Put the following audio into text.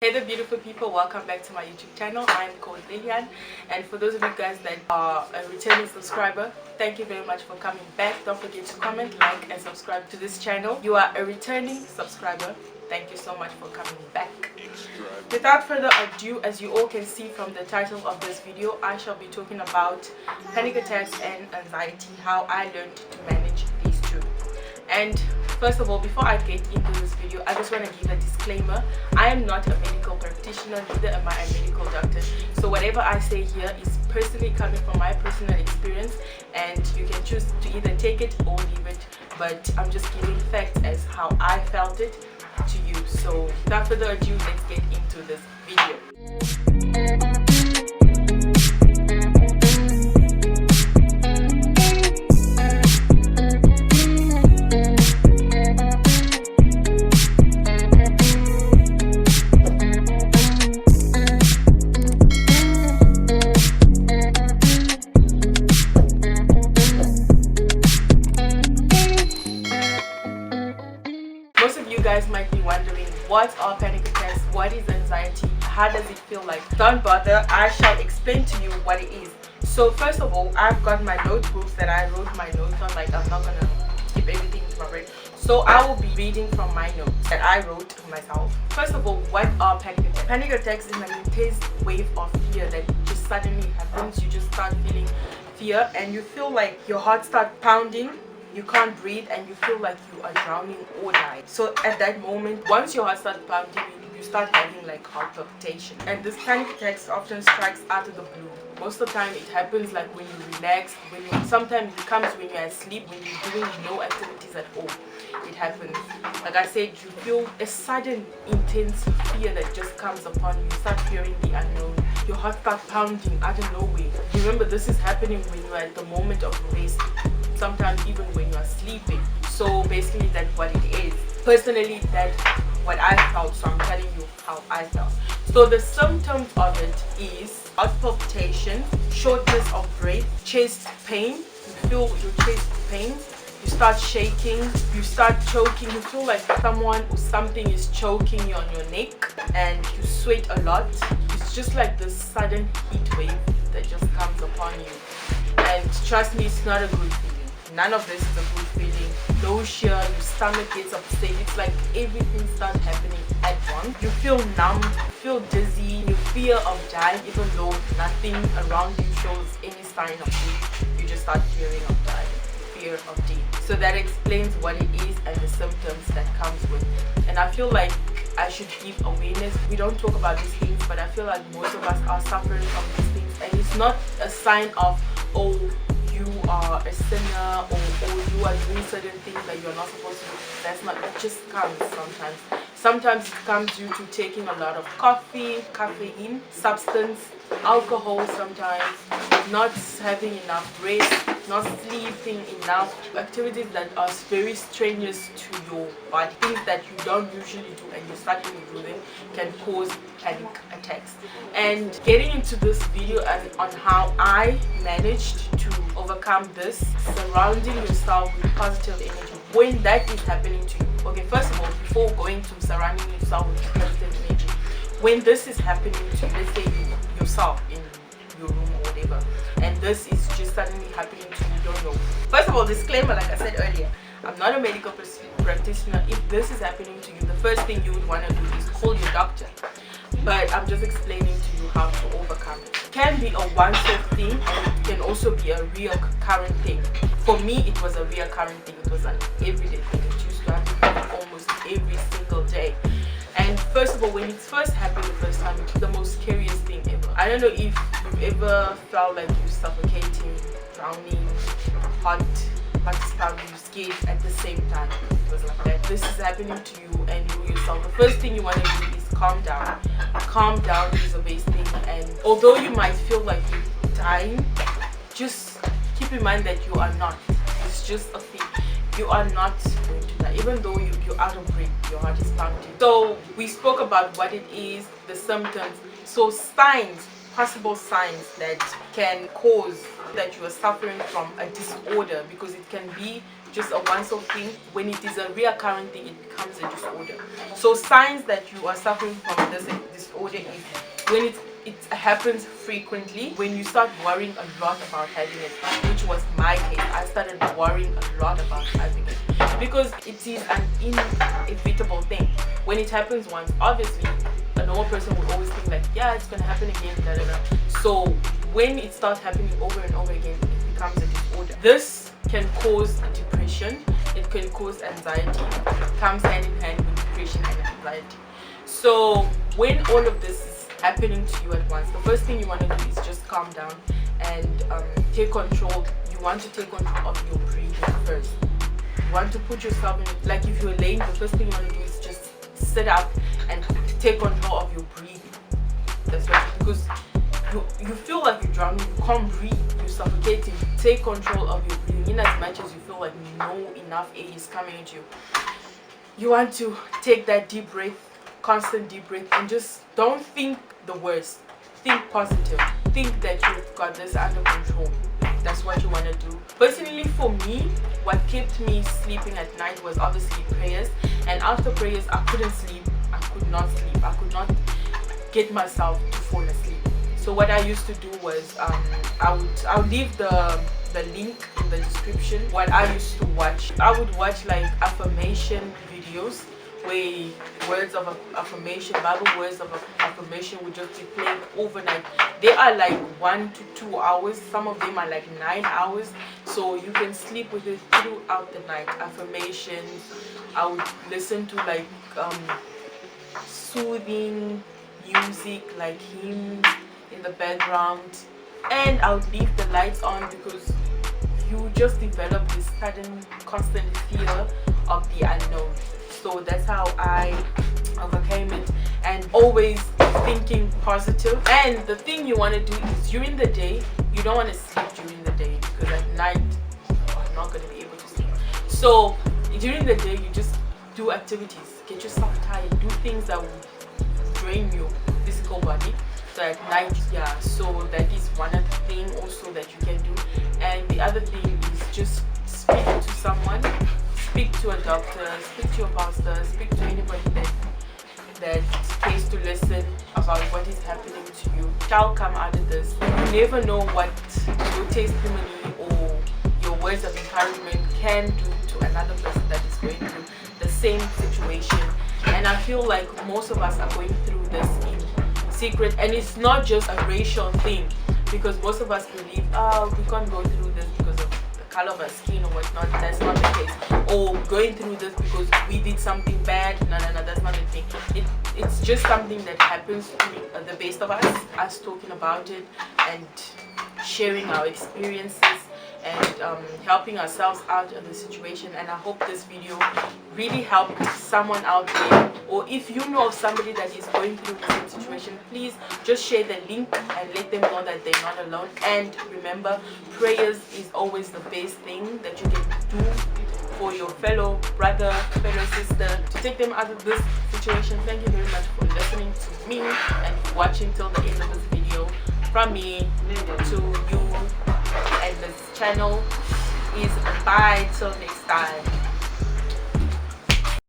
Hey there beautiful people, welcome back to my YouTube channel. I'm called Lilian, and for those of you guys that are a returning subscriber, thank you very much for coming back. Don't forget to comment, like and subscribe to this channel. You are a returning subscriber, thank you so much for coming back. Without further ado, as you all can see from the title of this video, I shall be talking about panic attacks and anxiety, how I learned to manage these two. And first of all, before I get into this video, I just want to give a disclaimer. I am not a medical practitioner, neither am I a medical doctor. So whatever I say here is personally coming from my personal experience, and you can choose to either take it or leave it. But I'm just giving facts as how I felt it to you. So without further ado, let's get into this video. Most of you guys might be wondering, what are panic attacks? What is anxiety? How does it feel like? Don't bother, I shall explain to you what it is. So first of all, I've got my notebooks that I wrote my notes on. Like, I'm not gonna keep everything into my brain. So I will be reading from my notes that I wrote myself. First of all, what are panic attacks? Panic attacks is an intense wave of fear that just suddenly happens. You just start feeling fear and you feel like your heart starts pounding. You can't breathe and you feel like you are drowning or dying. So at that moment, once your heart starts pounding, you start having like heart palpitation. And this panic attacks often strikes out of the blue. Most of the time it happens like when you relax, sometimes it comes when you're asleep, when you're doing no activities at all. It happens. Like I said, you feel a sudden intense fear that just comes upon you. You start fearing the unknown. Your heart starts pounding out of nowhere. Remember, this is happening when you're at the moment of rest. Sometimes even when you are sleeping. So basically that's what it is. Personally, that's what I felt, so I'm telling you how I felt. So the symptoms of it is heart palpitation, shortness of breath, chest pain. You feel your chest pains, you start shaking, you start choking, you feel like someone or something is choking you on your neck, and you sweat a lot. It's just like this sudden heat wave that just comes upon you. And trust me, it's not a good feeling. None of this is a good feeling. Nausea, your stomach gets upset. It's like everything starts happening at once. You feel numb, you feel dizzy, you fear of dying even though nothing around you shows any sign of death. You just start fearing of dying, fear of death. So that explains what it is and the symptoms that comes with it. And I feel like I should give awareness. We don't talk about these things, but I feel like most of us are suffering from these things. And it's not a sign of, oh, you are a sinner, or you are doing certain things that you're not supposed to do. That's not, it just comes sometimes. Sometimes it comes due to taking a lot of coffee, caffeine, substance, alcohol sometimes, not having enough rest, not sleeping enough, activities that are very strenuous to your body, things that you don't usually do and you starting to do them can cause panic attacks. And getting into this video and on how I managed to overcome this, surrounding yourself with positive energy when that is happening to you. Okay, first of all, before going to surrounding yourself with positive energy, when this is happening to you, let's say yourself in your room or whatever, and this is just suddenly happening to you, don't know. First of all, disclaimer, like I said earlier, I'm not a medical practitioner. If this is happening to you, the first thing you would want to do is call your doctor. But I'm just explaining to you how to overcome it. It can be a once-off thing, and it can also be a recurrent thing. For me, it was a recurrent thing. It was an everyday thing. It used to happen almost every single day. And first of all, when it first happened the first time, it's the most scariest thing ever. I don't know if you've ever felt like you're suffocating, drowning, hot, you're scared at the same time. It was like that. This is happening to you and you yourself. The first thing you want to do is calm down. Calm down is the best thing. And although you might feel like you're dying, just keep in mind that you are not. It's just a thing. You are not going to die, even though you're out of breath, your heart is pounding. So we spoke about what it is, the symptoms. So signs, possible signs that can cause that you are suffering from a disorder, because it can be just a once-off thing. When it is a reoccurring thing, it becomes a disorder. So signs that you are suffering from this disorder is when it happens frequently, when you start worrying a lot about having it, which was my case. I started worrying a lot about having it because it is an inevitable thing. When it happens once, obviously a normal person would always think like, yeah, it's gonna happen again, da, da, da. So when it starts happening over and over again, it becomes a disorder. This can cause depression, it can cause anxiety. It comes hand in hand with depression and anxiety. So when all of this is happening to you at once, the first thing you want to do is just calm down and take control. You want to take control of your breathing first. You want to put yourself in, like if you're laying, the first thing you want to do is just sit up and take control of your breathing. That's right, because you feel like you're drowning, you can't breathe, you're suffocating. Take control of your breathing in as much as you feel like no enough air is coming into you. You want to take that deep breath, constant deep breath, and just don't think the worst. Think positive. Think that you've got this under control. That's what you want to do. Personally, for me, what kept me sleeping at night was obviously prayers. And after prayers, I couldn't sleep. I could not sleep. I could not get myself to fall asleep. So what I used to do was I would leave the link in the description. What I used to watch, I would watch like affirmation videos where words of affirmation, Bible words of affirmation would just be playing overnight. They are like 1 to 2 hours. Some of them are like 9 hours. So you can sleep with it throughout the night. Affirmations. I would listen to like soothing music, like hymns in the background, and I would leave the lights on because you just develop this sudden constant fear of the unknown. So that's how I overcame it, and always thinking positive. And the thing you want to do is during the day, you don't want to sleep during the day because at night you're not going to be able to sleep. So during the day, you just do activities, get yourself tired, do things that will drain your physical body. So at night, yeah, so that is one other thing also that you can do. And the other thing is just speak to someone, speak to a doctor, speak to your pastor, speak to anybody that pays to listen about what is happening to you. Shall come out of this. You never know what your testimony or your words of encouragement can do to another person that is going through the same situation. And I feel like most of us are going through this in secret, and it's not just a racial thing, because most of us believe, oh, we can't go through this because of the color of our skin or whatnot. That's not the case. Or going through this because we did something bad. No, that's not the thing. It's just something that happens to the best of us talking about it and sharing our experiences and helping ourselves out of the situation. And I hope this video really helped someone out there, or if you know of somebody that is going through the same situation, please just share the link and let them know that they're not alone. And remember, prayers is always the best thing that you can do for your fellow brother, fellow sister, to take them out of this situation. Thank you very much for listening to me and watching till the end of this video. From me to you and this channel is bye till next time.